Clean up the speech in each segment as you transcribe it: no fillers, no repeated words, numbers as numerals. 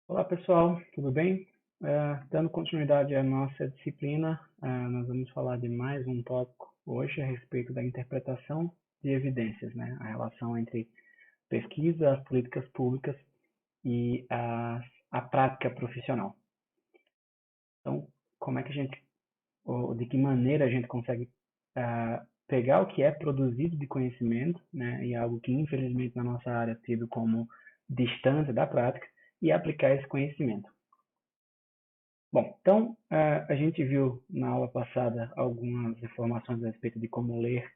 Olá pessoal, tudo bem? Dando continuidade à nossa disciplina, nós vamos falar de mais um tópico hoje a respeito da interpretação de evidências, né? A relação entre pesquisa, as políticas públicas e a prática profissional. Então, como é que a gente, ou de que maneira a gente consegue pegar o que é produzido de conhecimento, né? E algo que infelizmente na nossa área é tido como distância da prática e aplicar esse conhecimento. Bom, então a gente viu na aula passada algumas informações a respeito de como ler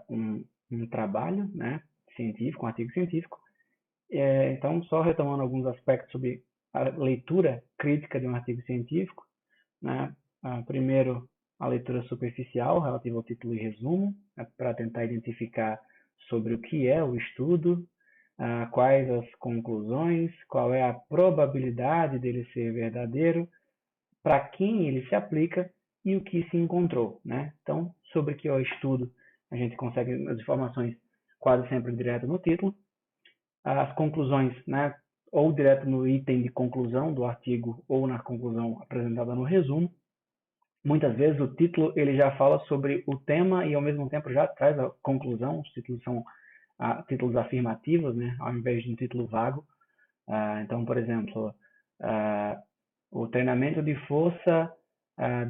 um trabalho, né, científico, um artigo científico. Então, só retomando alguns aspectos sobre a leitura crítica de um artigo científico, né? Primeiro, a leitura superficial relativa ao título e resumo, né, para tentar identificar sobre o que é o estudo, quais as conclusões, qual é a probabilidade dele ser verdadeiro, para quem ele se aplica e o que se encontrou, né? Então, sobre o que é o estudo, a gente consegue as informações quase sempre direto no título, as conclusões, né? Ou direto no item de conclusão do artigo ou na conclusão apresentada no resumo. Muitas vezes o título ele já fala sobre o tema e ao mesmo tempo já traz a conclusão. Os títulos são títulos afirmativos, né? Ao invés de um título vago. Então, por exemplo, o treinamento de força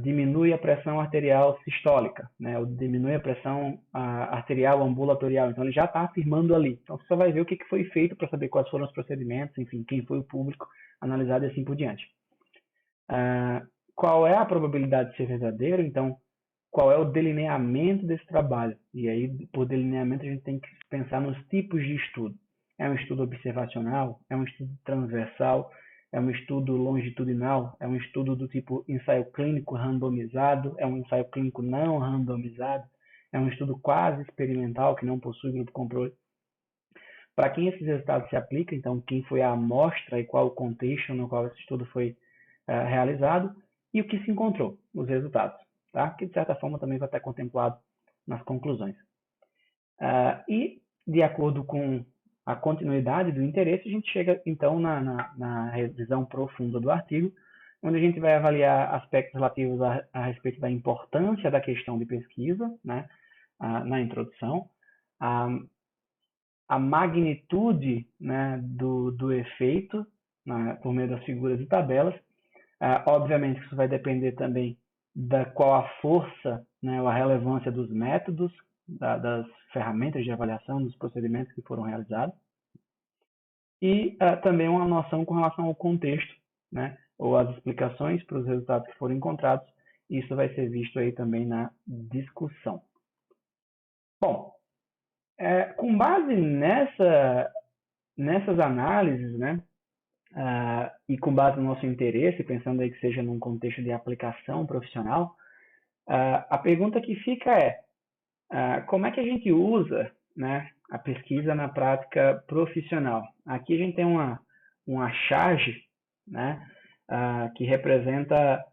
diminui a pressão arterial sistólica, né? Ou diminui a pressão arterial ambulatorial. Então, ele já está afirmando ali. Então, você só vai ver o que foi feito para saber quais foram os procedimentos, enfim, quem foi o público analisado e assim por diante. Qual é a probabilidade de ser verdadeiro? Então, qual é o delineamento desse trabalho? E aí, por delineamento, a gente tem que pensar nos tipos de estudo. É um estudo observacional? É um estudo transversal? É um estudo longitudinal? É um estudo do tipo ensaio clínico randomizado? É um ensaio clínico não randomizado? É um estudo quase experimental que não possui grupo controle? Para quem esses resultados se aplicam, então quem foi a amostra e qual o contexto no qual esse estudo foi realizado e o que se encontrou, os resultados, tá? Que de certa forma também vai estar contemplado nas conclusões. E de acordo com a continuidade do interesse, a gente chega então na revisão profunda do artigo, onde a gente vai avaliar aspectos relativos a respeito da importância da questão de pesquisa, né, na introdução, a magnitude, né, do efeito, né, por meio das figuras e tabelas. Obviamente isso vai depender também da qual a força, né, ou a relevância dos métodos, das ferramentas de avaliação, dos procedimentos que foram realizados. E também uma noção com relação ao contexto, né, ou as explicações para os resultados que foram encontrados. Isso vai ser visto aí também na discussão. Bom, com base nessas análises, né, e com base no nosso interesse, pensando aí que seja num contexto de aplicação profissional, a pergunta que fica é como é que a gente usa, né, a pesquisa na prática profissional? Aqui a gente tem uma charge, né, que representa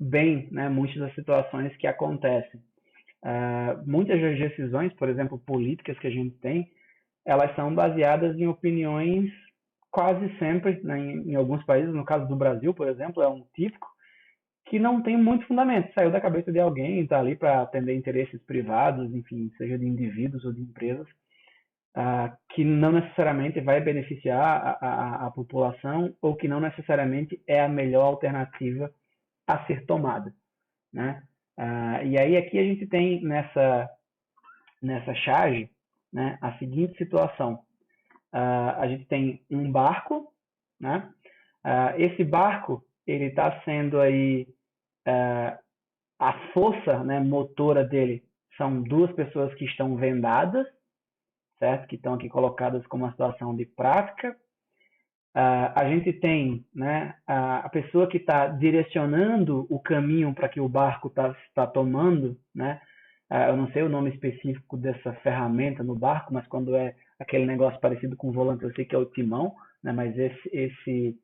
bem, né, muitas das situações que acontecem. Muitas das decisões, por exemplo, políticas que a gente tem, elas são baseadas em opiniões quase sempre, né, em alguns países, no caso do Brasil, por exemplo, é um típico, que não tem muito fundamento. Saiu da cabeça de alguém, está ali para atender interesses privados, enfim, seja de indivíduos ou de empresas, que não necessariamente vai beneficiar a população ou que não necessariamente é a melhor alternativa a ser tomada, né? E aí aqui a gente tem nessa charge, né, a seguinte situação. A gente tem um barco, né? Esse barco ele está sendo aí a força, né, motora dele são duas pessoas que estão vendadas, certo? Que estão aqui colocadas como uma situação de prática. A gente tem, né, a pessoa que está direcionando o caminho para que o barco está tomando, né? Eu não sei o nome específico dessa ferramenta no barco, mas quando é aquele negócio parecido com o volante, eu sei que é o timão, né? Mas esse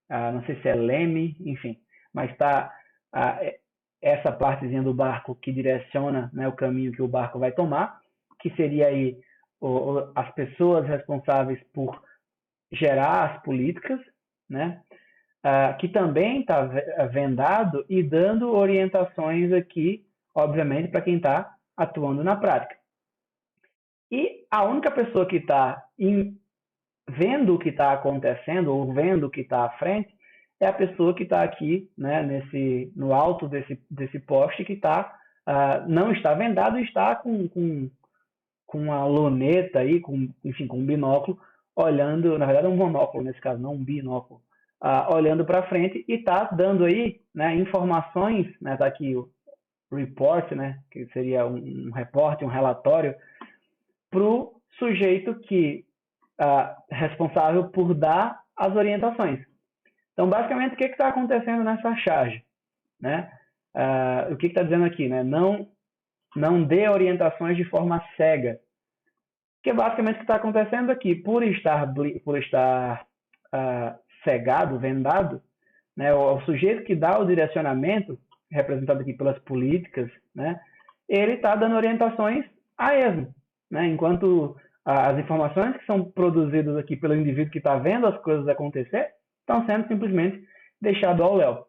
não sei se é leme, enfim, mas está essa partezinha do barco que direciona, né, o caminho que o barco vai tomar, que seria aí as pessoas responsáveis por gerar as políticas, né? Que também está vendado e dando orientações aqui, obviamente, para quem está atuando na prática. E a única pessoa que está vendo o que está acontecendo ou vendo o que está à frente é a pessoa que está aqui, né, no alto desse poste que não está vendado e está com uma luneta aí, enfim, com um binóculo, olhando, na verdade é um monóculo nesse caso, não um binóculo, olhando para frente e está dando aí, né, informações, né, tá aqui o report, né, que seria um reporte, um relatório, para o sujeito que responsável por dar as orientações. Então, basicamente, o que está acontecendo nessa charge? Né? O que está dizendo aqui? Né? Não dê orientações de forma cega. Que basicamente o que está acontecendo aqui, por estar cegado, vendado, né, o sujeito que dá o direcionamento, representado aqui pelas políticas, né, ele está dando orientações a esmo, né, enquanto as informações que são produzidas aqui pelo indivíduo que está vendo as coisas acontecer estão sendo simplesmente deixadas ao léu.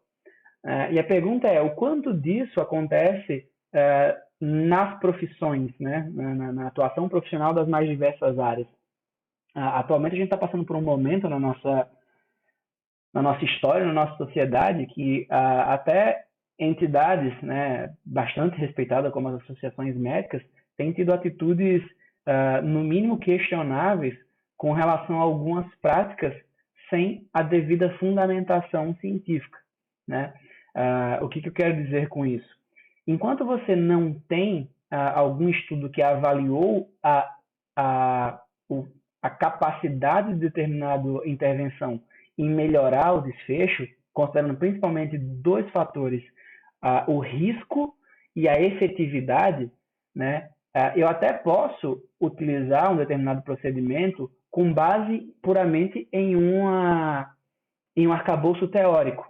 E a pergunta é, o quanto disso acontece nas profissões, né, na atuação profissional das mais diversas áreas? Atualmente a gente está passando por um momento na nossa história, na nossa sociedade, que até entidades, né, bastante respeitadas como as associações médicas têm tido atitudes no mínimo questionáveis com relação a algumas práticas sem a devida fundamentação científica, né? O que eu quero dizer com isso? Enquanto você não tem algum estudo que avaliou a capacidade de determinada intervenção em melhorar o desfecho, considerando principalmente dois fatores, o risco e a efetividade, né? Eu até posso utilizar um determinado procedimento com base puramente em um arcabouço teórico,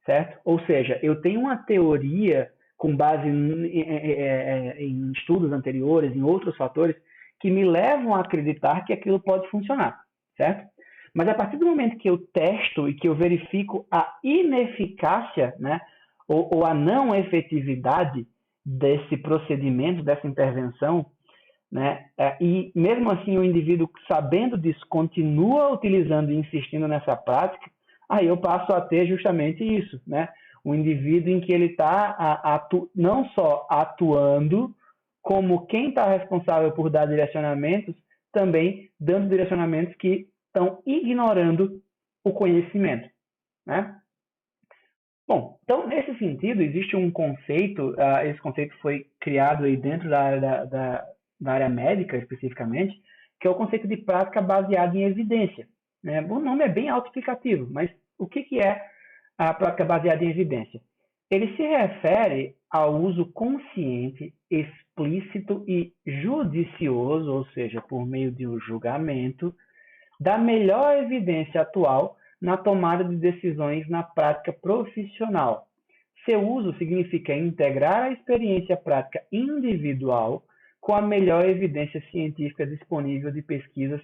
certo? Ou seja, eu tenho uma teoria com base em estudos anteriores, em outros fatores, que me levam a acreditar que aquilo pode funcionar, certo? Mas a partir do momento que eu testo e que eu verifico a ineficácia, né, ou a não efetividade desse procedimento, dessa intervenção, né, e mesmo assim o indivíduo, sabendo disso, continua utilizando e insistindo nessa prática, aí eu passo a ter justamente isso, né? Um indivíduo em que ele está não só atuando, como quem está responsável por dar direcionamentos, também dando direcionamentos que estão ignorando o conhecimento, né? Bom, então, nesse sentido, existe um conceito, esse conceito foi criado aí dentro da área, da área médica, especificamente, que é o conceito de prática baseada em evidência, né? O nome é bem autoexplicativo, mas o que é a prática baseada em evidência? Ele se refere ao uso consciente, explícito e judicioso, ou seja, por meio de um julgamento, da melhor evidência atual na tomada de decisões na prática profissional. Seu uso significa integrar a experiência prática individual com a melhor evidência científica disponível de pesquisas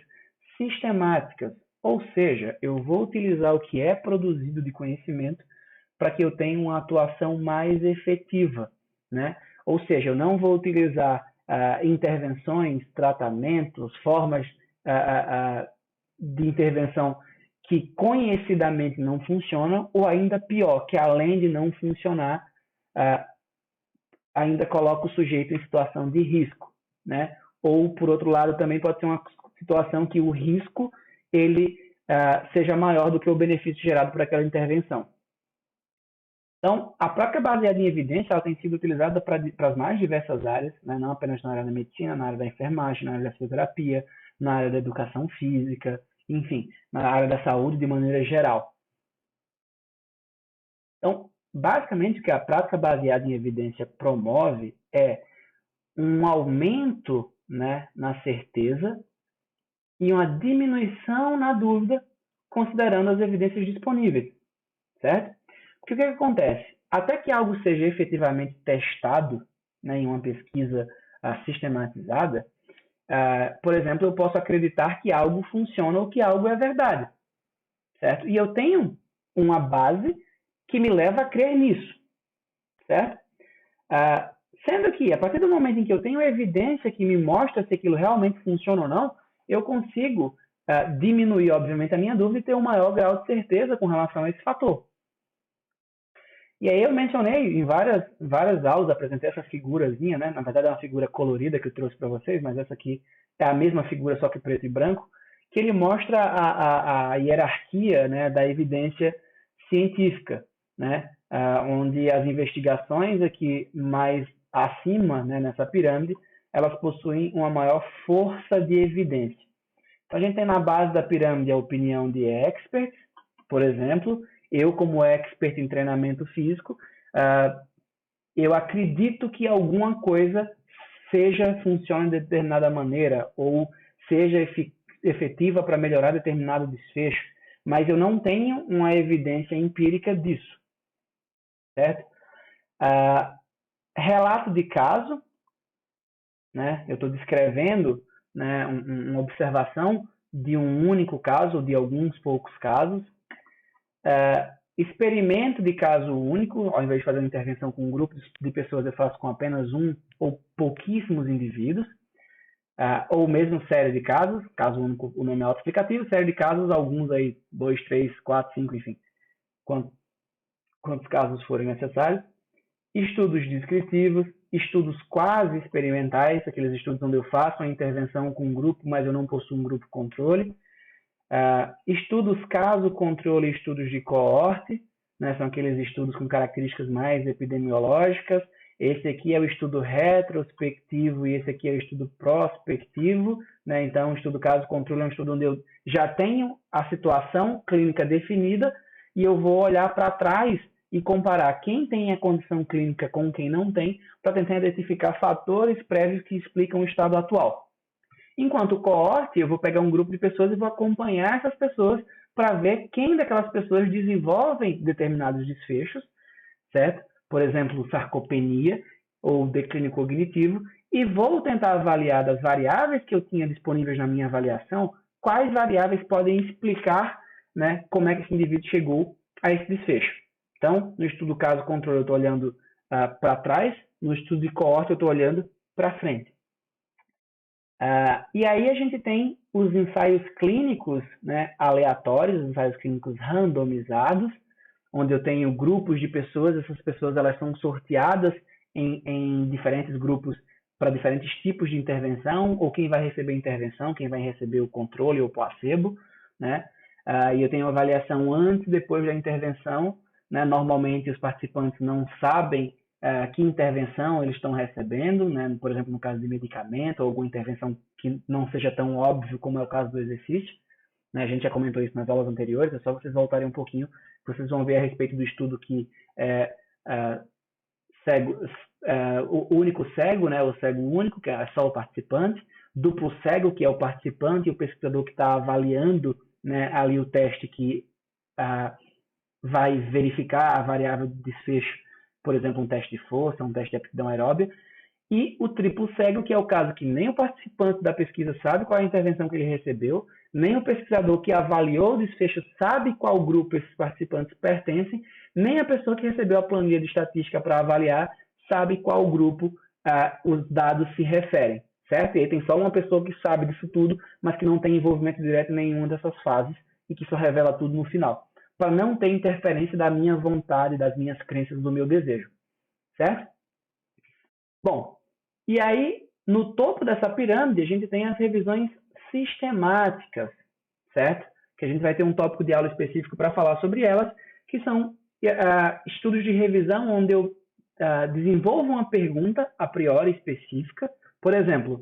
sistemáticas. Ou seja, eu vou utilizar o que é produzido de conhecimento para que eu tenha uma atuação mais efetiva, né? Ou seja, eu não vou utilizar intervenções, tratamentos, formas de intervenção que conhecidamente não funcionam, ou ainda pior, que além de não funcionar, ainda coloca o sujeito em situação de risco, né? Ou, por outro lado, também pode ser uma situação que o risco ele seja maior do que o benefício gerado por aquela intervenção. Então, a prática baseada em evidência ela tem sido utilizada para as mais diversas áreas, né? Não apenas na área da medicina, na área da enfermagem, na área da fisioterapia, na área da educação física, enfim, na área da saúde de maneira geral. Então, basicamente, o que a prática baseada em evidência promove é um aumento, né, na certeza e uma diminuição na dúvida, considerando as evidências disponíveis, certo? Porque o que acontece? Até que algo seja efetivamente testado, né, em uma pesquisa sistematizada, por exemplo, eu posso acreditar que algo funciona ou que algo é verdade, certo? E eu tenho uma base que me leva a crer nisso, certo? Sendo que, a partir do momento em que eu tenho evidência que me mostra se aquilo realmente funciona ou não, eu consigo diminuir, obviamente, a minha dúvida e ter um maior grau de certeza com relação a esse fator. E aí eu mencionei em várias aulas, apresentei essa figurazinha, né? Na verdade é uma figura colorida que eu trouxe para vocês, mas essa aqui é a mesma figura, só que preto e branco, que ele mostra a hierarquia, né, da evidência científica, né? Onde as investigações aqui mais acima, né, nessa pirâmide, elas possuem uma maior força de evidência. Então a gente tem na base da pirâmide a opinião de experts, por exemplo, eu como expert em treinamento físico, eu acredito que alguma coisa funcione de determinada maneira ou seja efetiva para melhorar determinado desfecho, mas eu não tenho uma evidência empírica disso, certo? Relato de caso, né? Eu estou descrevendo, né, uma observação de um único caso ou de alguns poucos casos. Experimento de caso único, ao invés de fazer uma intervenção com um grupo de pessoas, eu faço com apenas um ou pouquíssimos indivíduos. Ou mesmo série de casos, caso único, o nome é autoexplicativo, série de casos, alguns aí, 2, 3, 4, 5, enfim, quantos casos forem necessários. Estudos descritivos, estudos quase experimentais, aqueles estudos onde eu faço a intervenção com um grupo, mas eu não possuo um grupo controle. Estudos caso controle e estudos de coorte, né, são aqueles estudos com características mais epidemiológicas. Esse aqui é o estudo retrospectivo e esse aqui é o estudo prospectivo, né? Então, o estudo caso controle é um estudo onde eu já tenho a situação clínica definida e eu vou olhar para trás e comparar quem tem a condição clínica com quem não tem, para tentar identificar fatores prévios que explicam o estado atual. Enquanto coorte, eu vou pegar um grupo de pessoas e vou acompanhar essas pessoas para ver quem daquelas pessoas desenvolvem determinados desfechos, certo? Por exemplo, sarcopenia ou declínio cognitivo, e vou tentar avaliar das variáveis que eu tinha disponíveis na minha avaliação, quais variáveis podem explicar, né, como é que esse indivíduo chegou a esse desfecho. Então, no estudo caso controle, eu estou olhando para trás, no estudo de coorte, eu estou olhando para frente. E aí a gente tem os ensaios clínicos, né, aleatórios, os ensaios clínicos randomizados, onde eu tenho grupos de pessoas, essas pessoas elas são sorteadas em diferentes grupos para diferentes tipos de intervenção, ou quem vai receber a intervenção, quem vai receber o controle ou o placebo, né? E eu tenho uma avaliação antes e depois da intervenção, né? Normalmente os participantes não sabem que intervenção eles estão recebendo, né? Por exemplo, no caso de medicamento, ou alguma intervenção que não seja tão óbvio como é o caso do exercício. Né? A gente já comentou isso nas aulas anteriores, é só vocês voltarem um pouquinho, vocês vão ver a respeito do estudo que o único cego, né? O cego único, que é só o participante, duplo cego, que é o participante e o pesquisador que está avaliando, né, ali o teste que vai verificar a variável de desfecho, por exemplo, um teste de força, um teste de aptidão aeróbia, e o triplo cego, que é o caso que nem o participante da pesquisa sabe qual é a intervenção que ele recebeu, nem o pesquisador que avaliou o desfecho sabe qual grupo esses participantes pertencem, nem a pessoa que recebeu a planilha de estatística para avaliar sabe qual grupo os dados se referem, certo? E aí tem só uma pessoa que sabe disso tudo, mas que não tem envolvimento direto em nenhuma dessas fases e que só revela tudo no final, para não ter interferência da minha vontade, das minhas crenças, do meu desejo, certo? Bom, e aí, no topo dessa pirâmide, a gente tem as revisões sistemáticas, certo? Que a gente vai ter um tópico de aula específico para falar sobre elas, que são estudos de revisão onde eu desenvolvo uma pergunta a priori específica. Por exemplo,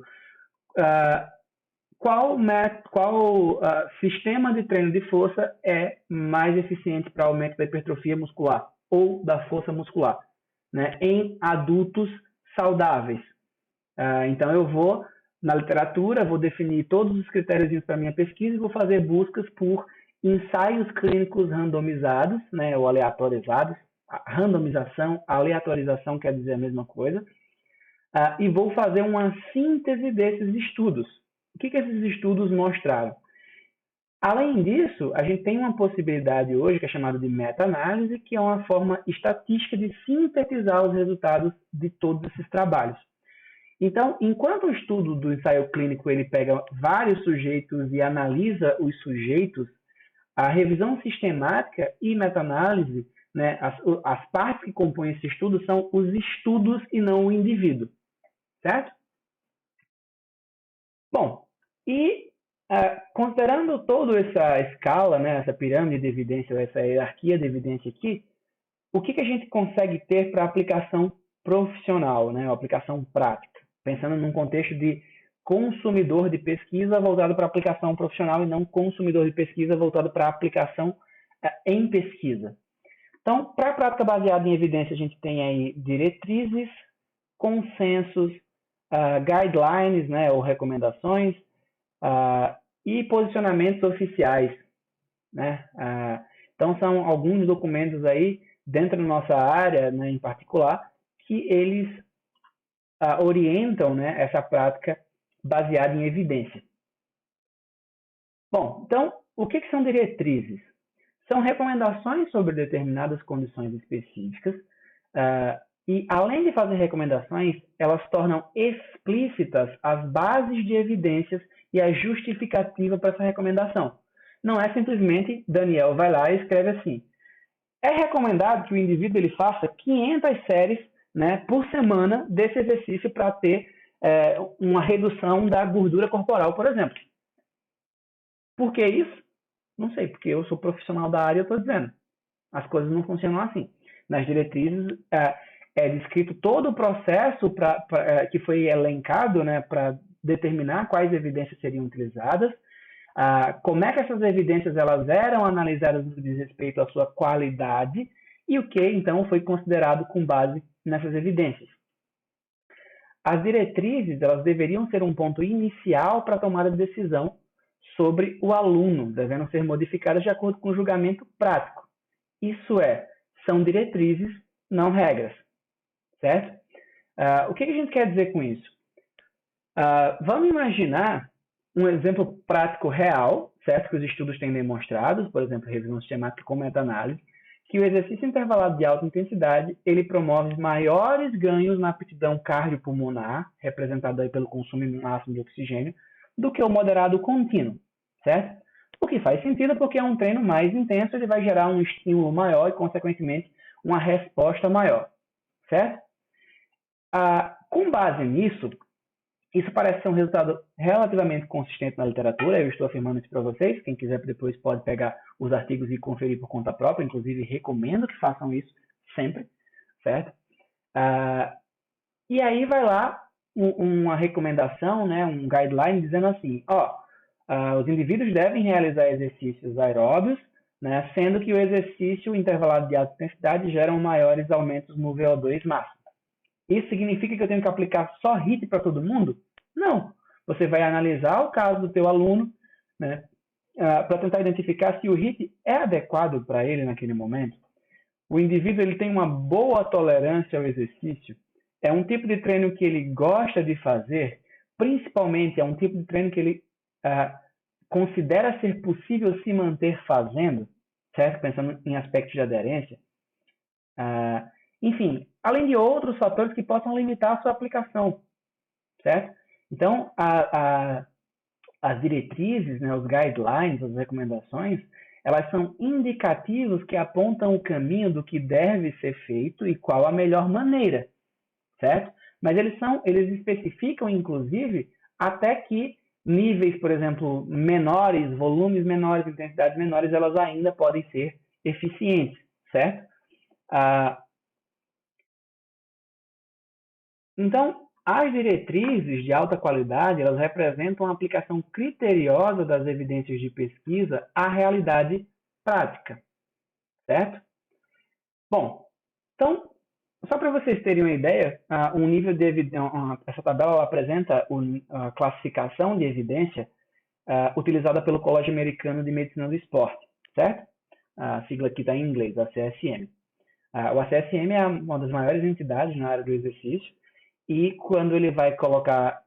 qual sistema de treino de força é mais eficiente para aumento da hipertrofia muscular ou da força muscular, né, em adultos saudáveis? Então eu vou na literatura, vou definir todos os critérios para minha pesquisa e vou fazer buscas por ensaios clínicos randomizados, né, ou aleatorizados. Randomização, aleatorização quer dizer a mesma coisa. E vou fazer uma síntese desses estudos. O que esses estudos mostraram? Além disso, a gente tem uma possibilidade hoje que é chamada de meta-análise, que é uma forma estatística de sintetizar os resultados de todos esses trabalhos. Então, enquanto o estudo do ensaio clínico ele pega vários sujeitos e analisa os sujeitos, a revisão sistemática e meta-análise, né, as partes que compõem esse estudo são os estudos e não o indivíduo, certo? Bom, e considerando toda essa escala, né, essa pirâmide de evidência, essa hierarquia de evidência aqui, o que a gente consegue ter para aplicação profissional, né, aplicação prática? Pensando num contexto de consumidor de pesquisa voltado para aplicação profissional e não consumidor de pesquisa voltado para aplicação em pesquisa. Então, para a prática baseada em evidência, a gente tem aí diretrizes, consensos, guidelines, né, ou recomendações, e posicionamentos oficiais, né? Então, são alguns documentos aí, dentro da nossa área, né, em particular, que eles orientam, né, essa prática baseada em evidência. Bom, então, o que são diretrizes? São recomendações sobre determinadas condições específicas e, além de fazer recomendações, elas tornam explícitas as bases de evidências e a justificativa para essa recomendação. Não é simplesmente Daniel vai lá e escreve assim: é recomendado que o indivíduo ele faça 500 séries, né, por semana desse exercício para ter uma redução da gordura corporal, por exemplo. Por que isso? Não sei, porque eu sou profissional da área e estou dizendo. As coisas não funcionam assim. Nas diretrizes é descrito todo o processo que foi elencado, né, para determinar quais evidências seriam utilizadas, como é que essas evidências elas eram analisadas no que diz respeito à sua qualidade e o que, então, foi considerado com base nessas evidências. As diretrizes elas deveriam ser um ponto inicial para a tomada de decisão sobre o aluno, devendo ser modificadas de acordo com o julgamento prático. Isso é, são diretrizes, não regras, certo? O que a gente quer dizer com isso? Vamos imaginar um exemplo prático real, certo? Que os estudos têm demonstrado, por exemplo, revisão sistemática com meta-análise, que o exercício intervalado de alta intensidade, ele promove maiores ganhos na aptidão cardiopulmonar, representado aí pelo consumo máximo de oxigênio, do que o moderado contínuo, certo? O que faz sentido porque é um treino mais intenso, ele vai gerar um estímulo maior e, consequentemente, uma resposta maior, certo? Com base nisso, isso parece ser um resultado relativamente consistente na literatura, eu estou afirmando isso para vocês, quem quiser depois pode pegar os artigos e conferir por conta própria, inclusive recomendo que façam isso sempre, certo? E aí vai lá uma recomendação, né, um guideline dizendo assim, os indivíduos devem realizar exercícios aeróbios, né, sendo que o exercício intervalado de alta intensidade geram maiores aumentos no VO2 máximo. Isso significa que eu tenho que aplicar só HIIT para todo mundo? Não. Você vai analisar o caso do teu aluno, né, para tentar identificar se o HIIT é adequado para ele naquele momento. O indivíduo ele tem uma boa tolerância ao exercício. É um tipo de treino que ele gosta de fazer, principalmente é um tipo de treino que ele considera ser possível se manter fazendo, certo? Pensando em aspectos de aderência. Enfim, além de outros fatores que possam limitar a sua aplicação, certo? Então, as diretrizes, né, os guidelines, as recomendações, elas são indicativos que apontam o caminho do que deve ser feito e qual a melhor maneira, certo? Mas eles especificam, inclusive, até que níveis, por exemplo, menores, volumes menores, intensidades menores, elas ainda podem ser eficientes, certo? Então, as diretrizes de alta qualidade, elas representam a aplicação criteriosa das evidências de pesquisa à realidade prática, certo? Bom, então, só para vocês terem uma ideia, um nível de essa tabela apresenta a classificação de evidência utilizada pelo Colégio Americano de Medicina do Esporte, certo? A sigla aqui está em inglês, ACSM. O ACSM é uma das maiores entidades na área do exercício, e quando ele vai colocar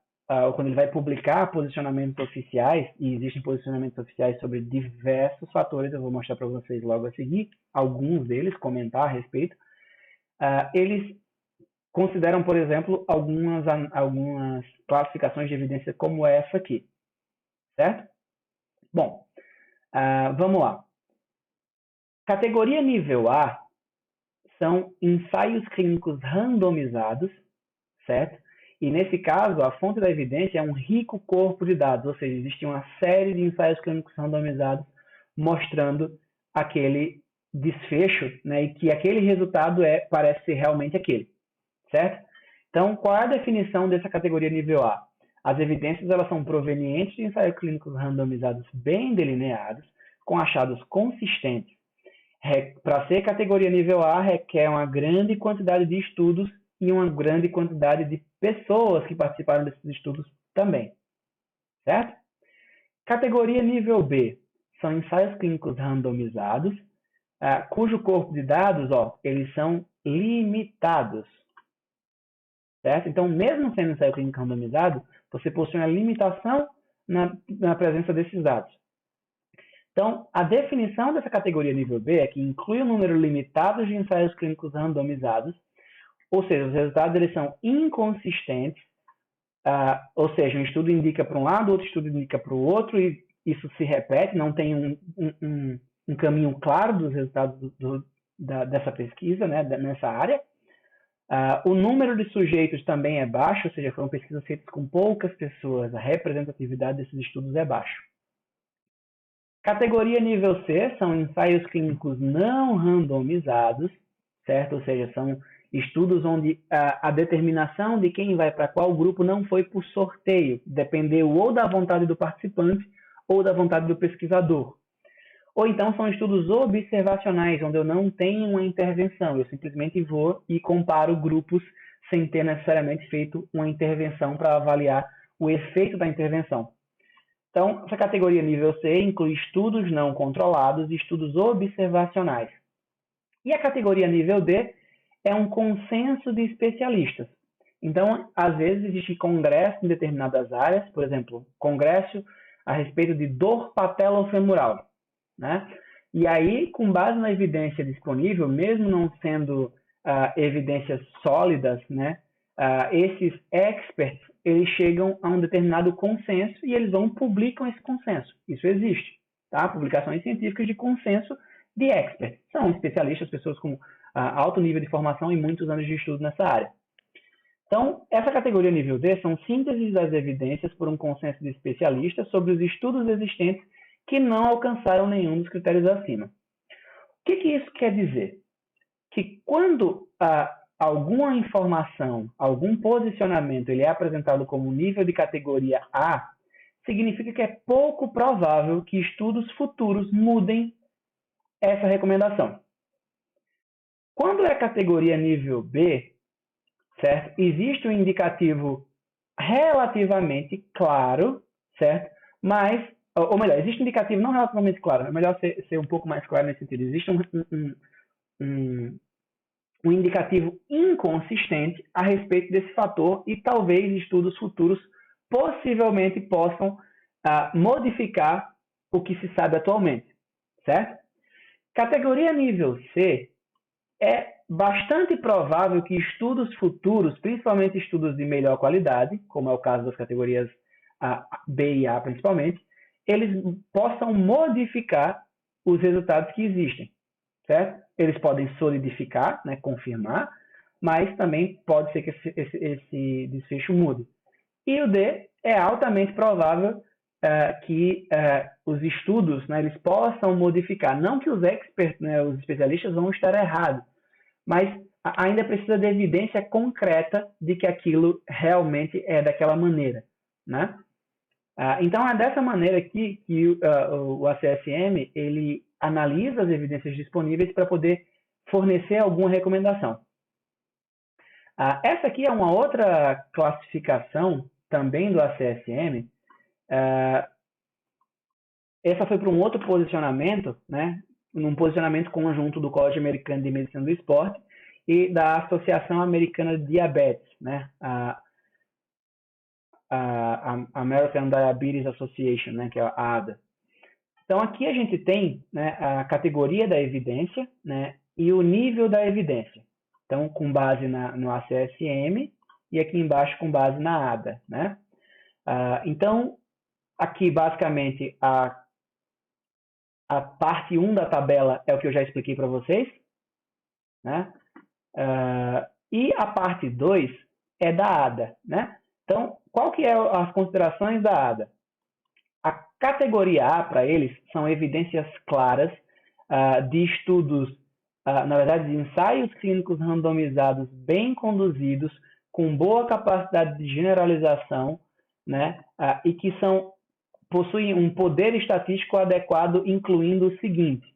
ou quando ele vai publicar posicionamentos oficiais, e existem posicionamentos oficiais sobre diversos fatores, eu vou mostrar para vocês logo a seguir, alguns deles, comentar a respeito, eles consideram, por exemplo, algumas classificações de evidência como essa aqui, certo? Bom, vamos lá. Categoria nível A são ensaios clínicos randomizados, certo? E nesse caso, a fonte da evidência é um rico corpo de dados, ou seja, existe uma série de ensaios clínicos randomizados mostrando aquele desfecho, né, e que aquele resultado parece ser realmente aquele, certo? Então, qual é a definição dessa categoria nível A? As evidências elas são provenientes de ensaios clínicos randomizados bem delineados, com achados consistentes. Para ser categoria nível A, requer uma grande quantidade de estudos e uma grande quantidade de pessoas que participaram desses estudos também, certo? Categoria nível B são ensaios clínicos randomizados, cujo corpo de dados, eles são limitados, certo? Então, mesmo sendo ensaio clínico randomizado, você possui uma limitação na presença desses dados. Então, a definição dessa categoria nível B é que inclui um número limitado de ensaios clínicos randomizados, ou seja, os resultados eles são inconsistentes, ou seja, um estudo indica para um lado, outro estudo indica para o outro, e isso se repete, não tem um caminho claro dos resultados dessa pesquisa, né, nessa área. O número de sujeitos também é baixo, ou seja, foram pesquisas feitas com poucas pessoas, a representatividade desses estudos é baixa. Categoria nível C são ensaios clínicos não randomizados, certo? Ou seja, são estudos onde a determinação de quem vai para qual grupo não foi por sorteio, dependeu ou da vontade do participante ou da vontade do pesquisador. Ou então são estudos observacionais, onde eu não tenho uma intervenção, eu simplesmente vou e comparo grupos sem ter necessariamente feito uma intervenção para avaliar o efeito da intervenção. Então, essa categoria nível C inclui estudos não controlados e estudos observacionais. E a categoria nível D é um consenso de especialistas. Então, às vezes, existe congresso em determinadas áreas, por exemplo, congresso a respeito de dor patelofemoral, né? E aí, com base na evidência disponível, mesmo não sendo evidências sólidas, né, esses experts eles chegam a um determinado consenso e eles vão publicam esse consenso. Isso existe, tá? Publicações científicas de consenso de experts. São especialistas, pessoas com alto nível de formação e muitos anos de estudo nessa área. Então, essa categoria nível D são sínteses das evidências por um consenso de especialistas sobre os estudos existentes que não alcançaram nenhum dos critérios acima. O que isso quer dizer? Que quando alguma informação, algum posicionamento, ele é apresentado como nível de categoria A, significa que é pouco provável que estudos futuros mudem essa recomendação. Quando é categoria nível B, certo? Existe um indicativo relativamente claro, certo? Mas, ou melhor, existe um indicativo não relativamente claro, é melhor ser um pouco mais claro nesse sentido. Existe um indicativo inconsistente a respeito desse fator e talvez estudos futuros possivelmente possam modificar o que se sabe atualmente, certo? Categoria nível C é bastante provável que estudos futuros, principalmente estudos de melhor qualidade, como é o caso das categorias B e A principalmente, eles possam modificar os resultados que existem, certo? Eles podem solidificar, né, confirmar, mas também pode ser que esse desfecho mude. E o D é altamente provável que os estudos, né, eles possam modificar. Não que os experts, né, os especialistas vão estar errados, mas ainda precisa de evidência concreta de que aquilo realmente é daquela maneira, né? Então, é dessa maneira aqui que o ACSM ele analisa as evidências disponíveis para poder fornecer alguma recomendação. Essa aqui é uma outra classificação também do ACSM. Essa foi para um outro posicionamento, né? Num posicionamento conjunto do Colégio Americano de Medicina do Esporte e da Associação Americana de Diabetes, né? a American Diabetes Association, né, que é a ADA. Então, aqui a gente tem, né, a categoria da evidência, né, e o nível da evidência. Então, com base no ACSM e aqui embaixo com base na ADA. Né? Então, aqui basicamente a parte 1 da tabela é o que eu já expliquei para vocês. Né? E a parte 2 é da ADA. Né? Então, qual que é as considerações da ADA? A categoria A para eles são evidências claras de estudos, na verdade, de ensaios clínicos randomizados bem conduzidos, com boa capacidade de generalização, né, e que possuem um poder estatístico adequado, incluindo o seguinte,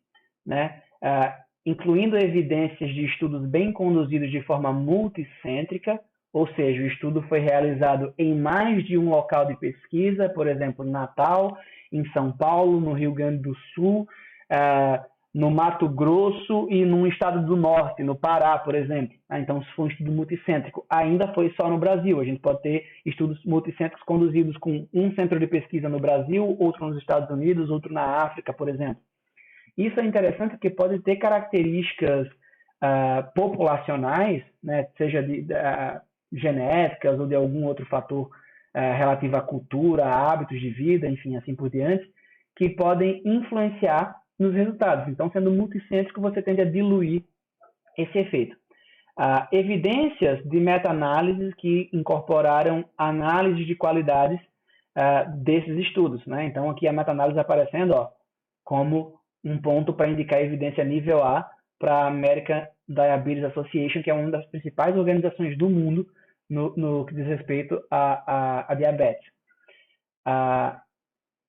né, incluindo evidências de estudos bem conduzidos de forma multicêntrica, ou seja, o estudo foi realizado em mais de um local de pesquisa, por exemplo, em Natal, em São Paulo, no Rio Grande do Sul, no Mato Grosso e no estado do Norte, no Pará, por exemplo. Então, se for um estudo multicêntrico, ainda foi só no Brasil. A gente pode ter estudos multicêntricos conduzidos com um centro de pesquisa no Brasil, outro nos Estados Unidos, outro na África, por exemplo. Isso é interessante porque pode ter características populacionais, né, seja genéticas ou de algum outro fator relativo à cultura, a hábitos de vida, enfim, assim por diante, que podem influenciar nos resultados. Então, sendo multicêntrico, você tende a diluir esse efeito. Evidências de meta-análises que incorporaram análise de qualidades desses estudos. Né? Então, aqui a meta-análise aparecendo como um ponto para indicar evidência nível A para a American Diabetes Association, que é uma das principais organizações do mundo no que diz respeito a diabetes.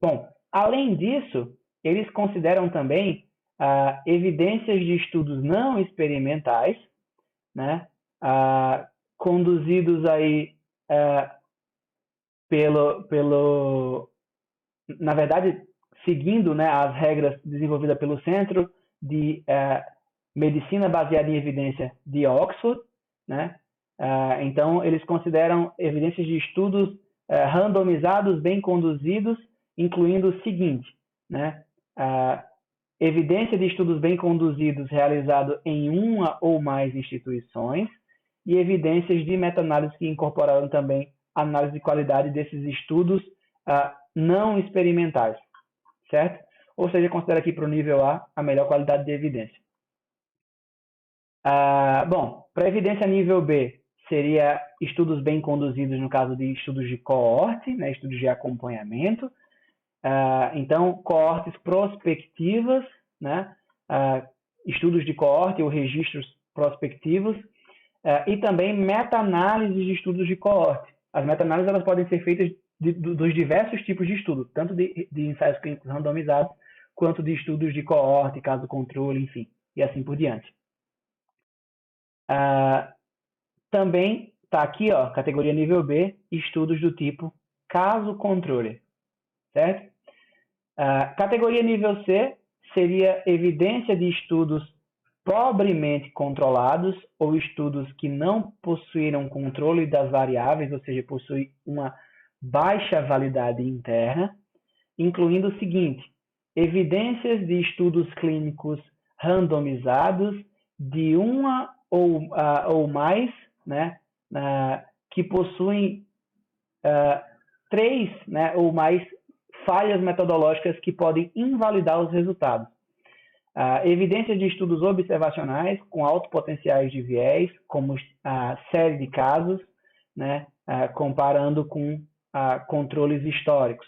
Bom, além disso, eles consideram também evidências de estudos não experimentais, né, conduzidos aí na verdade, seguindo, né, as regras desenvolvidas pelo Centro de Medicina Baseada em Evidência de Oxford, né? Então, eles consideram evidências de estudos randomizados, bem conduzidos, incluindo o seguinte, né? Evidência de estudos bem conduzidos realizados em uma ou mais instituições e evidências de meta-análise que incorporaram também análise de qualidade desses estudos não experimentais, certo? Ou seja, considera aqui para o nível A melhor qualidade de evidência. Bom, para evidência nível B, seria estudos bem conduzidos no caso de estudos de coorte, né, estudos de acompanhamento. Então, coortes prospectivas, né, estudos de coorte ou registros prospectivos, e também meta-análises de estudos de coorte. As meta-análises elas podem ser feitas dos diversos tipos de estudo, tanto de ensaios clínicos randomizados, quanto de estudos de coorte, caso controle, enfim, e assim por diante. Também está aqui, categoria nível B, estudos do tipo caso controle, certo? Categoria nível C seria evidência de estudos pobremente controlados ou estudos que não possuíram controle das variáveis, ou seja, possuem uma baixa validade interna, incluindo o seguinte: evidências de estudos clínicos randomizados de uma ou mais, né, que possuem 3, né, ou mais falhas metodológicas que podem invalidar os resultados. Evidências de estudos observacionais com altos potenciais de viés, como a série de casos, né, comparando com controles históricos.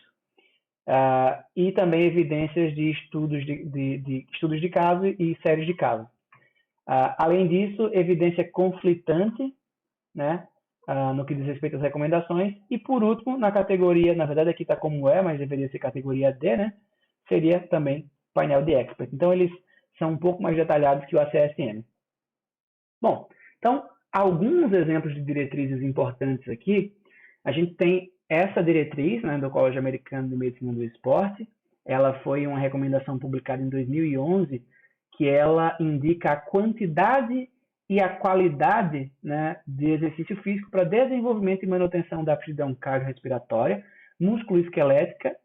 E também evidências de estudos de caso e séries de casos. Além disso, evidência conflitante, né, no que diz respeito às recomendações. E, por último, na categoria, na verdade aqui está como mas deveria ser categoria D, né, seria também painel de expert. Então, eles são um pouco mais detalhados que o ACSM. Bom, então, alguns exemplos de diretrizes importantes aqui. A gente tem essa diretriz, né, do Colégio Americano de Medicina do Esporte. Ela foi uma recomendação publicada em 2011, que ela indica a quantidade e a qualidade, né, de exercício físico para desenvolvimento e manutenção da aptidão cardiorrespiratória, músculo-esquelética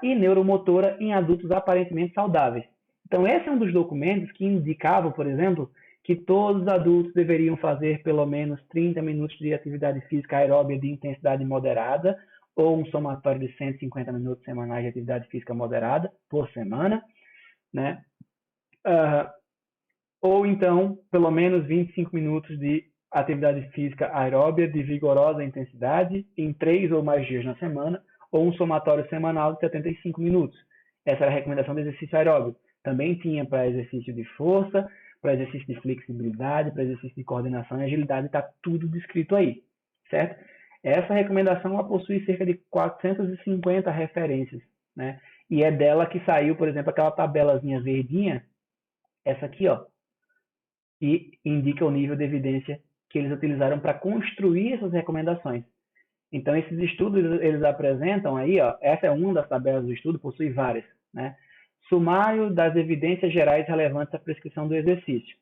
e neuromotora em adultos aparentemente saudáveis. Então, esse é um dos documentos que indicava, por exemplo, que todos os adultos deveriam fazer pelo menos 30 minutos de atividade física aeróbia de intensidade moderada, ou um somatório de 150 minutos semanais de atividade física moderada por semana, né? Ou então, pelo menos 25 minutos de atividade física aeróbia de vigorosa intensidade em 3 ou mais dias na semana, ou um somatório semanal de 75 minutos. Essa era a recomendação do exercício aeróbio. Também tinha para exercício de força, para exercício de flexibilidade, para exercício de coordenação e agilidade, está tudo descrito aí, certo? Essa recomendação ela possui cerca de 450 referências, né? E é dela que saiu, por exemplo, aquela tabelazinha verdinha, essa aqui, ó, e indica o nível de evidência que eles utilizaram para construir essas recomendações. Então, esses estudos, eles apresentam aí, ó, essa é uma das tabelas do estudo, possui várias, né? Sumário das evidências gerais relevantes à prescrição do exercício.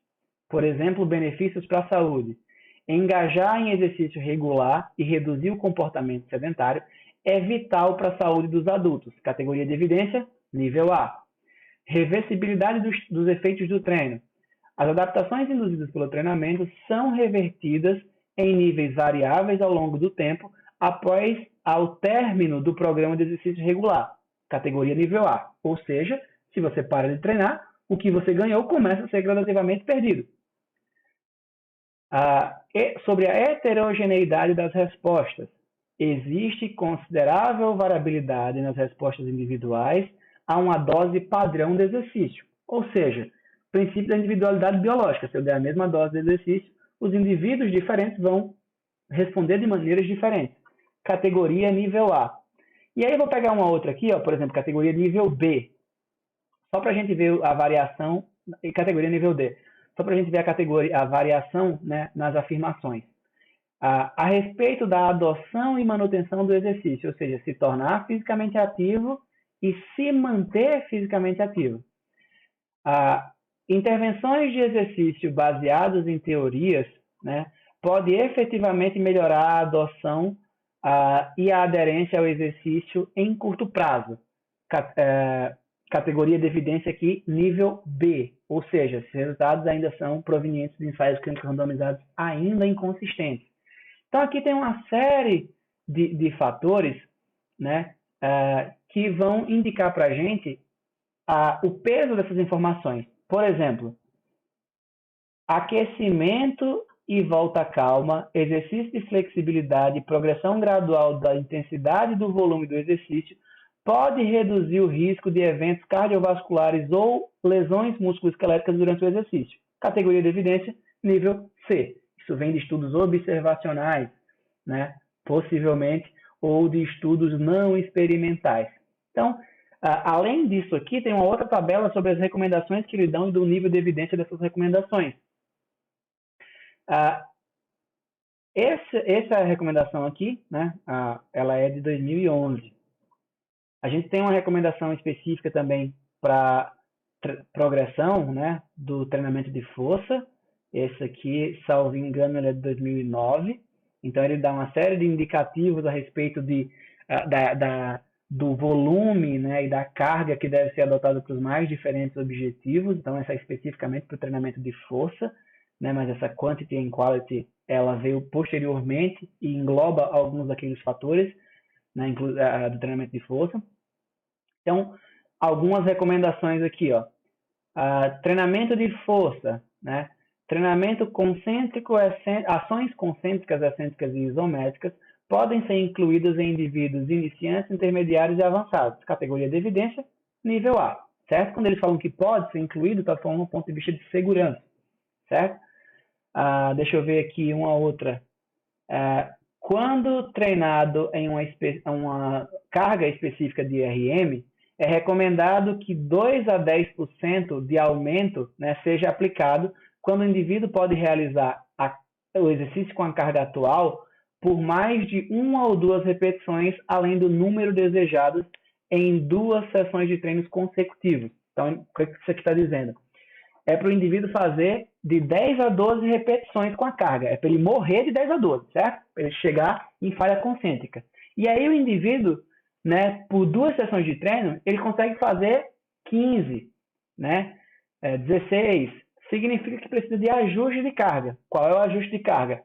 Por exemplo, benefícios para a saúde. Engajar em exercício regular e reduzir o comportamento sedentário é vital para a saúde dos adultos. Categoria de evidência, nível A. Reversibilidade dos efeitos do treino. As adaptações induzidas pelo treinamento são revertidas em níveis variáveis ao longo do tempo após ao término do programa de exercício regular. Categoria nível A. Ou seja, se você para de treinar, o que você ganhou começa a ser gradativamente perdido. Sobre a heterogeneidade das respostas. Existe considerável variabilidade nas respostas individuais a uma dose padrão de exercício. Ou seja, princípio da individualidade biológica. Se eu der a mesma dose de exercício, os indivíduos diferentes vão responder de maneiras diferentes. Categoria nível A. E aí eu vou pegar uma outra aqui, ó, por exemplo, categoria nível B. Só para a gente ver a variação, e categoria nível D. Só para a gente ver a variação, né, nas afirmações. A respeito da adoção e manutenção do exercício, ou seja, se tornar fisicamente ativo e se manter fisicamente ativo. Intervenções de exercício baseadas em teorias, né, pode efetivamente melhorar a adoção e a aderência ao exercício em curto prazo. Categoria de evidência aqui, nível B, ou seja, os resultados ainda são provenientes de ensaios clínicos randomizados ainda inconsistentes. Então, aqui tem uma série de fatores, né, que vão indicar para a gente o peso dessas informações. Por exemplo, aquecimento e volta calma, exercício de flexibilidade, progressão gradual da intensidade e do volume do exercício pode reduzir o risco de eventos cardiovasculares ou lesões musculoesqueléticas durante o exercício. Categoria de evidência, nível C. Isso vem de estudos observacionais, né? Possivelmente, ou de estudos não experimentais. Então, além disso aqui, tem uma outra tabela sobre as recomendações que lhe dão e do nível de evidência dessas recomendações. Essa recomendação aqui, né, ela é de 2011. A gente tem uma recomendação específica também para progressão, né, do treinamento de força. Esse aqui, salvo engano, ele é de 2009. Então, ele dá uma série de indicativos a respeito do volume, né, e da carga que deve ser adotada para os mais diferentes objetivos. Então, essa é especificamente para o treinamento de força, né, mas essa quantity and quality ela veio posteriormente e engloba alguns daqueles fatores, né, do treinamento de força. Então, algumas recomendações aqui, ó. Treinamento de força, né? Treinamento concêntrico, ações concêntricas, excêntricas e isométricas podem ser incluídas em indivíduos iniciantes, intermediários e avançados. Categoria de evidência, nível A, certo? Quando eles falam que pode ser incluído, está falando do ponto de vista de segurança, certo? Deixa eu ver aqui uma outra. Quando treinado em uma carga específica de RM, é recomendado que 2 a 10% de aumento, né, seja aplicado quando o indivíduo pode realizar o exercício com a carga atual por mais de 1 ou 2 repetições, além do número desejado em 2 sessões de treinos consecutivos. Então, o que isso aqui está dizendo? é para o indivíduo fazer de 10 a 12 repetições com a carga. É para ele morrer de 10 a 12, certo? Para ele chegar em falha concêntrica. E aí o indivíduo, né, por 2 sessões de treino, ele consegue fazer 15, né? 16. Significa que precisa de ajuste de carga. Qual é o ajuste de carga?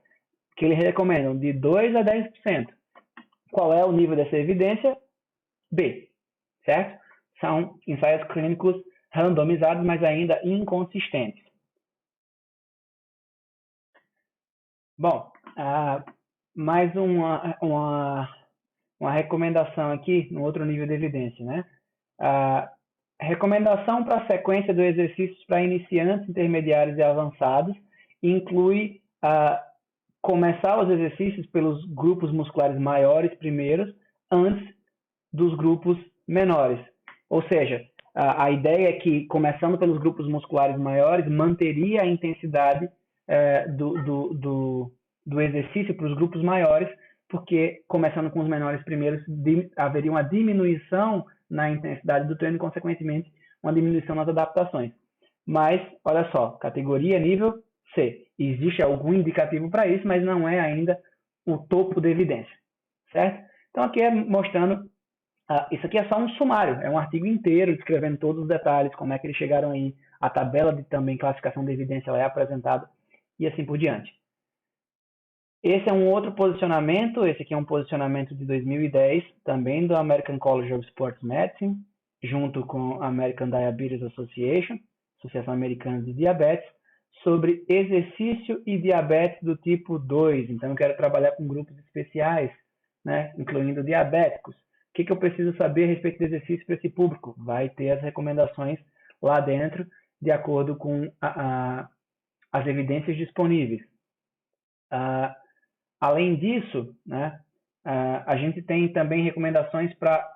Que eles recomendam de 2 a 10%. Qual é o nível dessa evidência? B, certo? São ensaios clínicos randomizados, mas ainda inconsistentes. Bom, mais uma recomendação aqui, no outro nível de evidência, né? Recomendação para a sequência de exercícios para iniciantes, intermediários e avançados inclui começar os exercícios pelos grupos musculares maiores primeiros, antes dos grupos menores. Ou seja, a ideia é que, começando pelos grupos musculares maiores, manteria a intensidade do exercício para os grupos maiores, porque, começando com os menores primeiros, haveria uma diminuição na intensidade do treino e, consequentemente, uma diminuição nas adaptações. Mas, olha só, categoria nível C. Existe algum indicativo para isso, mas não é ainda o topo da evidência, certo? Então, aqui é mostrando, isso aqui é só um sumário, é um artigo inteiro descrevendo todos os detalhes, como é que eles chegaram aí, a tabela de também classificação de evidência ela é apresentada e assim por diante. Esse é um outro posicionamento, esse aqui é um posicionamento de 2010, também do American College of Sports Medicine, junto com a American Diabetes Association, Associação Americana de Diabetes, sobre exercício e diabetes do tipo 2. Então, eu quero trabalhar com grupos especiais, né, incluindo diabéticos. O que eu preciso saber a respeito do exercício para esse público? Vai ter as recomendações lá dentro, de acordo com as evidências disponíveis. Além disso, né, a gente tem também recomendações para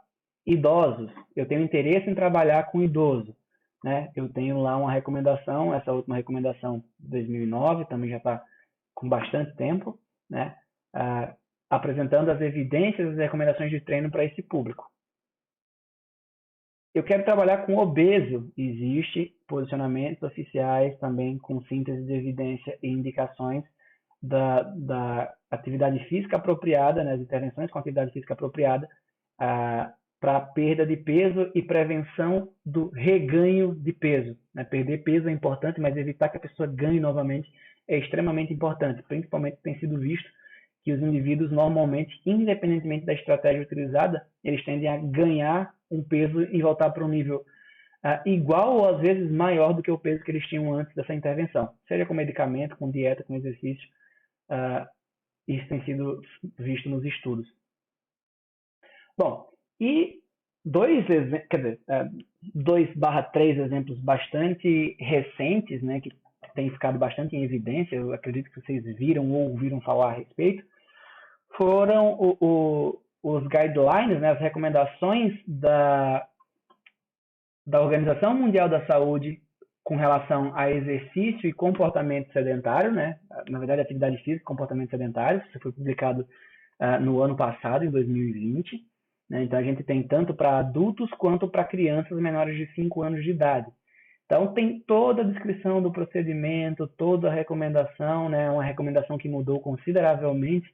idosos. Eu tenho interesse em trabalhar com idoso, né? Eu tenho lá uma recomendação, essa última recomendação de 2009, também já está com bastante tempo, né? Apresentando as evidências e as recomendações de treino para esse público. Eu quero trabalhar com obeso. Existe posicionamentos oficiais também com síntese de evidência e indicações da atividade física apropriada, né, as intervenções com atividade física apropriada para perda de peso e prevenção do reganho de peso. Né? Perder peso é importante, mas evitar que a pessoa ganhe novamente é extremamente importante, principalmente tem sido visto que os indivíduos normalmente, independentemente da estratégia utilizada, eles tendem a ganhar um peso e voltar para um nível igual ou às vezes maior do que o peso que eles tinham antes dessa intervenção, seja com medicamento, com dieta, com exercício. Isso tem sido visto nos estudos. Bom, e 2/3 exemplos bastante recentes, né, que têm ficado bastante em evidência, eu acredito que vocês viram ou ouviram falar a respeito, foram os guidelines, né, as recomendações da Organização Mundial da Saúde com relação a exercício e comportamento sedentário, né? Na verdade, atividade física e comportamento sedentário. Isso foi publicado no ano passado, em 2020. Né? Então, a gente tem tanto para adultos quanto para crianças menores de 5 anos de idade. Então, tem toda a descrição do procedimento, toda a recomendação, né? Uma recomendação que mudou consideravelmente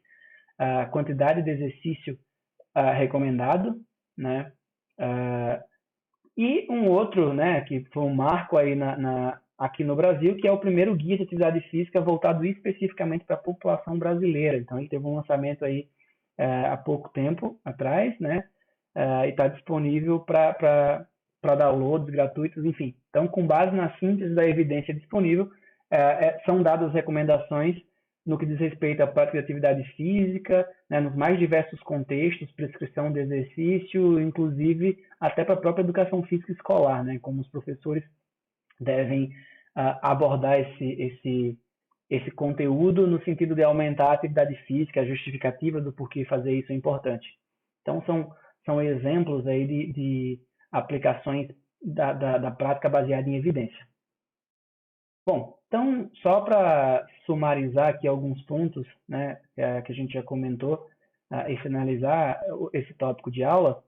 a quantidade de exercício recomendado, né? E um outro, né, que foi um marco aí aqui no Brasil, que é o primeiro guia de atividade física voltado especificamente para a população brasileira. Então, ele teve um lançamento aí há pouco tempo atrás, né, e está disponível para downloads gratuitos, enfim. Então, com base na síntese da evidência disponível, são dadas recomendações no que diz respeito à prática de atividade física, né, nos mais diversos contextos, prescrição de exercício, inclusive até para a própria educação física escolar, né, como os professores devem abordar esse conteúdo no sentido de aumentar a atividade física, a justificativa do porquê fazer isso é importante. Então, são exemplos aí de aplicações da prática baseada em evidência. Bom, então, só para sumarizar aqui alguns pontos, né, que a gente já comentou, e finalizar esse tópico de aula,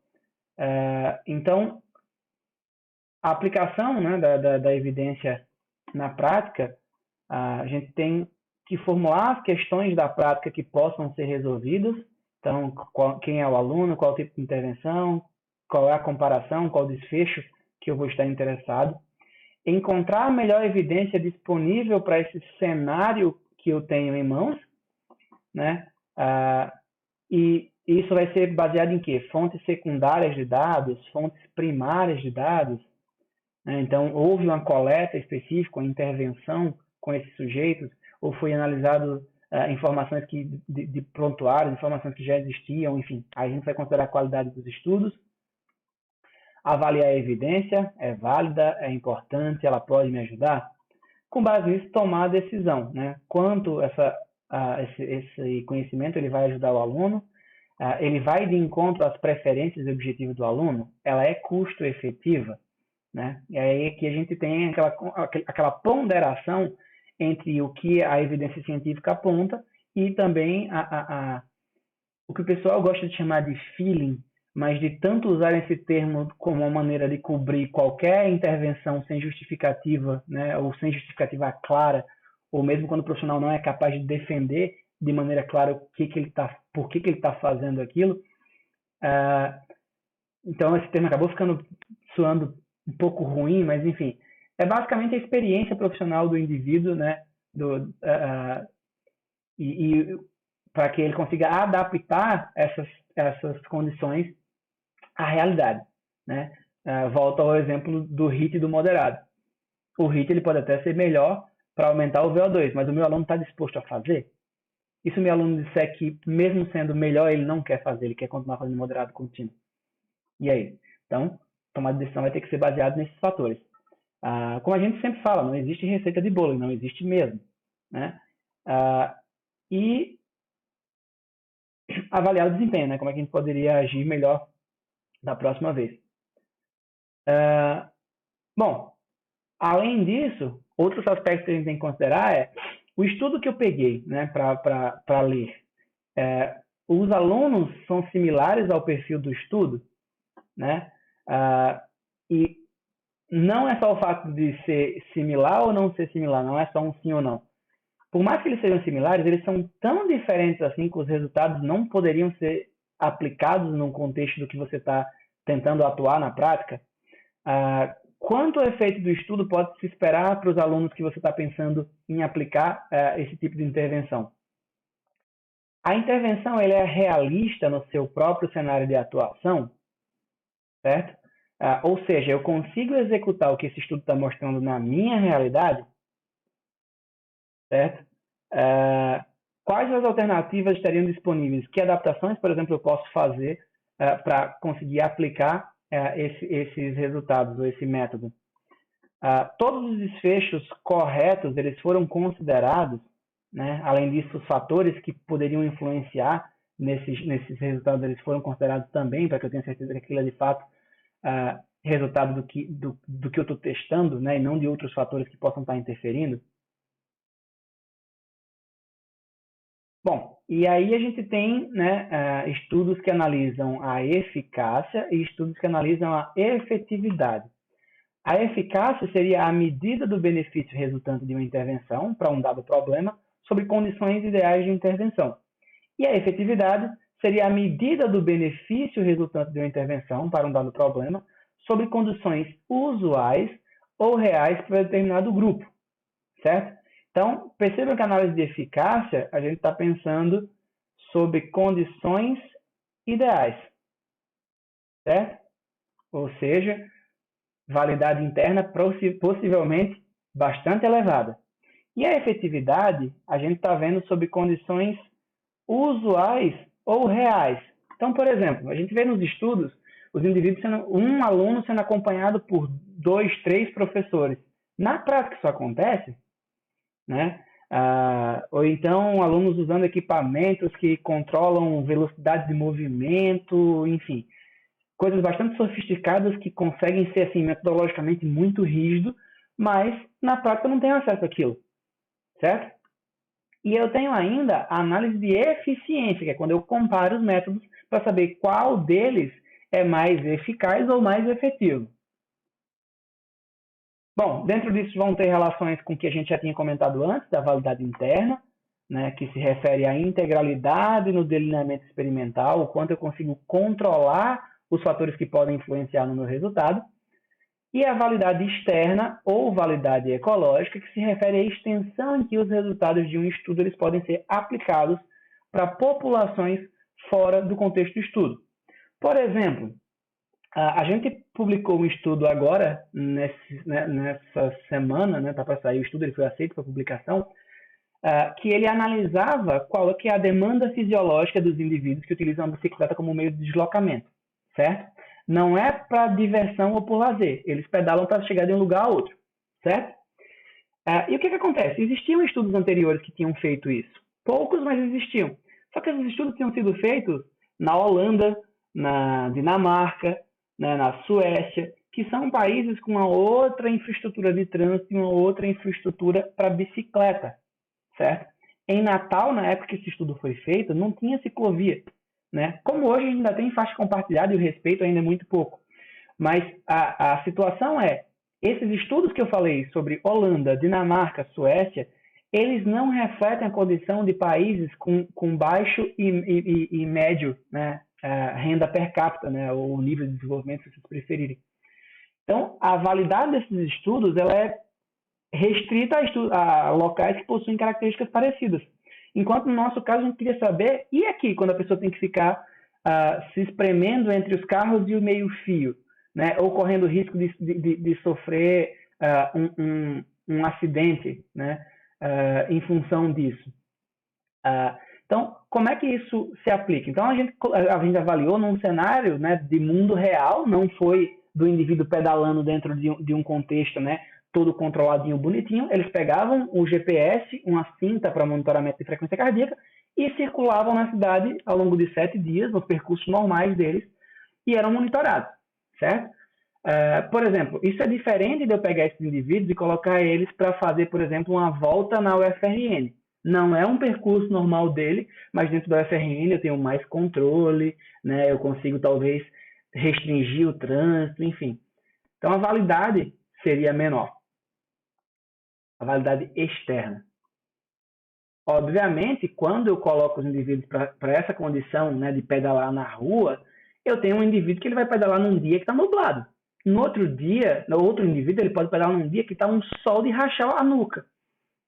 então, a aplicação, né, da evidência na prática, a gente tem que formular as questões da prática que possam ser resolvidas. Então, quem é o aluno, qual o tipo de intervenção, qual é a comparação, qual o desfecho que eu vou estar interessado. Encontrar a melhor evidência disponível para esse cenário que eu tenho em mãos, né? E isso vai ser baseado em quê? Fontes secundárias de dados, fontes primárias de dados. Né? Então, houve uma coleta específica, uma intervenção com esses sujeitos, ou foi analisado informações de prontuários, informações que já existiam, enfim. Aí a gente vai considerar a qualidade dos estudos, avaliar a evidência, é válida, é importante, ela pode me ajudar. Com base nisso, tomar a decisão, né? Quanto esse conhecimento ele vai ajudar o aluno, ele vai de encontro às preferências e objetivos do aluno, ela é custo efetiva, né? E aí que a gente tem aquela ponderação entre o que a evidência científica aponta e também o que o pessoal gosta de chamar de feeling, mas de tanto usar esse termo como uma maneira de cobrir qualquer intervenção sem justificativa, né, ou sem justificativa clara, ou mesmo quando o profissional não é capaz de defender de maneira clara por que ele está fazendo aquilo. Então esse termo acabou soando um pouco ruim, mas enfim, é basicamente a experiência profissional do indivíduo, né, e para que ele consiga adaptar essas condições à realidade, né? Volto ao exemplo do HIIT e do moderado. O HIIT ele pode até ser melhor para aumentar o VO2, mas o meu aluno está disposto a fazer? E se o meu aluno disser que, mesmo sendo melhor, ele não quer fazer, ele quer continuar fazendo moderado contínuo? E aí? Então, tomar decisão vai ter que ser baseado nesses fatores. Como a gente sempre fala, não existe receita de bolo, não existe mesmo, né? E avaliar o desempenho, né? Como é que a gente poderia agir melhor da próxima vez. Bom, além disso, outros aspectos que a gente tem que considerar é o estudo que eu peguei, né, para ler. Os alunos são similares ao perfil do estudo, né? E não é só o fato de ser similar ou não ser similar, não é só um sim ou não. Por mais que eles sejam similares, eles são tão diferentes assim que os resultados não poderiam ser aplicados no contexto do que você está tentando atuar na prática. Quanto o efeito do estudo pode se esperar para os alunos que você está pensando em aplicar esse tipo de intervenção? A intervenção ela é realista no seu próprio cenário de atuação, certo? Ou seja, eu consigo executar o que esse estudo está mostrando na minha realidade, certo? Quais as alternativas estariam disponíveis? Que adaptações, por exemplo, eu posso fazer para conseguir aplicar esses resultados ou esse método? Todos os desfechos corretos eles foram considerados, né? Além disso, os fatores que poderiam influenciar nesses resultados eles foram considerados também, para que eu tenha certeza que aquilo é de fato resultado do que eu estou testando, né? E não de outros fatores que possam estar interferindo. Bom, e aí a gente tem, né, estudos que analisam a eficácia e estudos que analisam a efetividade. A eficácia seria a medida do benefício resultante de uma intervenção para um dado problema sobre condições ideais de intervenção. E a efetividade seria a medida do benefício resultante de uma intervenção para um dado problema sobre condições usuais ou reais para determinado grupo, certo? Então, percebam que a análise de eficácia, a gente está pensando sobre condições ideais, certo? Ou seja, validade interna possivelmente bastante elevada. E a efetividade, a gente está vendo sobre condições usuais ou reais. Então, por exemplo, a gente vê nos estudos os indivíduos um aluno sendo acompanhado por 2, 3 professores. Na prática isso acontece, né? Ou então alunos usando equipamentos que controlam velocidade de movimento, enfim, coisas bastante sofisticadas que conseguem ser assim metodologicamente muito rígido, mas na prática não tem acesso àquilo, certo? E eu tenho ainda a análise de eficiência, que é quando eu comparo os métodos para saber qual deles é mais eficaz ou mais efetivo. Bom, dentro disso vão ter relações com o que a gente já tinha comentado antes, da validade interna, né, que se refere à integralidade no delineamento experimental, o quanto eu consigo controlar os fatores que podem influenciar no meu resultado, e a validade externa ou validade ecológica, que se refere à extensão em que os resultados de um estudo eles podem ser aplicados para populações fora do contexto do estudo. Por exemplo, a gente publicou um estudo agora, nessa semana, né, tá para sair o estudo, ele foi aceito para publicação, que ele analisava qual que é a demanda fisiológica dos indivíduos que utilizam a bicicleta como meio de deslocamento, certo? Não é para diversão ou por lazer, eles pedalam para chegar de um lugar a outro, certo? E o que acontece? Existiam estudos anteriores que tinham feito isso. Poucos, mas existiam. Só que esses estudos tinham sido feitos na Holanda, na Dinamarca, né, na Suécia, que são países com uma outra infraestrutura de trânsito e uma outra infraestrutura para bicicleta, certo? Em Natal, na época que esse estudo foi feito, não tinha ciclovia, né? Como hoje ainda tem faixa compartilhada e o respeito ainda é muito pouco. Mas a situação é, esses estudos que eu falei sobre Holanda, Dinamarca, Suécia, eles não refletem a condição de países com baixo e médio, né, renda per capita, né, ou nível de desenvolvimento, se vocês preferirem. Então, a validade desses estudos ela é restrita a locais que possuem características parecidas. Enquanto no nosso caso a gente queria saber, e aqui, quando a pessoa tem que ficar se espremendo entre os carros e o meio-fio, né, ou correndo o risco de sofrer um acidente, né, em função disso. Então, como é que isso se aplica? Então, a gente avaliou num cenário, né, de mundo real, não foi do indivíduo pedalando dentro de um contexto, né, todo controladinho, bonitinho. Eles pegavam o GPS, uma cinta para monitoramento de frequência cardíaca, e circulavam na cidade ao longo de 7 dias, nos percursos normais deles, e eram monitorados, certo? Por exemplo, isso é diferente de eu pegar esses indivíduos e colocar eles para fazer, por exemplo, uma volta na UFRN. Não é um percurso normal dele, mas dentro da UFRN eu tenho mais controle, né? Eu consigo talvez restringir o trânsito, enfim. Então a validade seria menor. A validade externa. Obviamente, quando eu coloco os indivíduos para essa condição, né, de pedalar na rua, eu tenho um indivíduo que ele vai pedalar num dia que está nublado. No outro dia, no outro indivíduo, ele pode pedalar num dia que está um sol de rachar a nuca,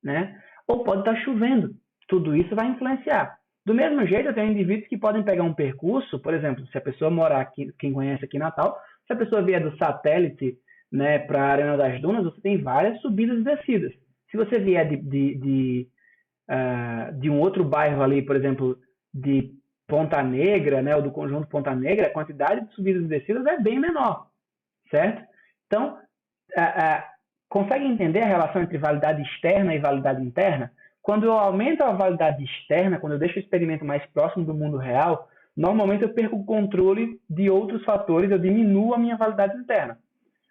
né? Ou pode estar chovendo. Tudo isso vai influenciar. Do mesmo jeito, eu tenho indivíduos que podem pegar um percurso, por exemplo, se a pessoa morar aqui, quem conhece aqui em Natal, se a pessoa vier do satélite, né, para a Arena das Dunas, você tem várias subidas e descidas. Se você vier de um outro bairro ali, por exemplo, de Ponta Negra, né, ou do conjunto Ponta Negra, a quantidade de subidas e descidas é bem menor, certo? Então, consegue entender a relação entre validade externa e validade interna? Quando eu aumento a validade externa, quando eu deixo o experimento mais próximo do mundo real, normalmente eu perco o controle de outros fatores, eu diminuo a minha validade interna.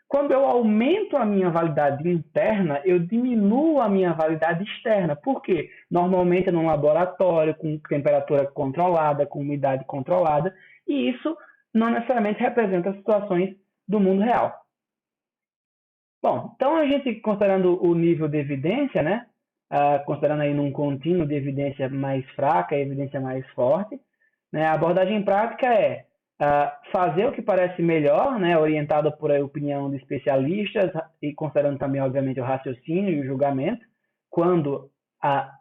Quando eu aumento a minha validade interna, eu diminuo a minha validade externa. Por quê? Normalmente é num laboratório, com temperatura controlada, com umidade controlada, e isso não necessariamente representa situações do mundo real. Bom, então a gente, considerando o nível de evidência, né, considerando aí num contínuo de evidência mais fraca e evidência mais forte, né, a abordagem prática é fazer o que parece melhor, né, orientado por a opinião de especialistas e considerando também, obviamente, o raciocínio e o julgamento, quando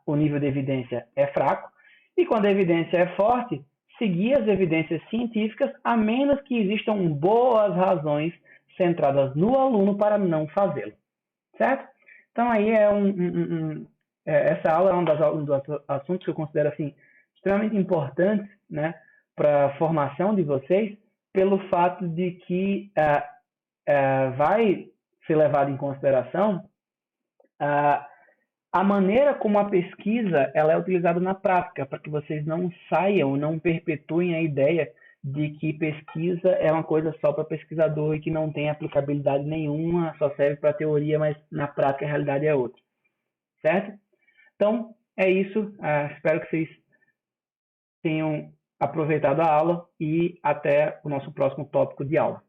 o nível de evidência é fraco, e quando a evidência é forte, seguir as evidências científicas, a menos que existam boas razões centradas no aluno para não fazê-lo, certo? Então aí essa aula é um dos assuntos que eu considero assim extremamente importantes, né, para a formação de vocês, pelo fato de que vai ser levado em consideração a maneira como a pesquisa ela é utilizada na prática, para que vocês não saiam, não perpetuem a ideia de que pesquisa é uma coisa só para pesquisador e que não tem aplicabilidade nenhuma, só serve para teoria, mas na prática a realidade é outra, certo? Então, é isso. Espero que vocês tenham aproveitado a aula e até o nosso próximo tópico de aula.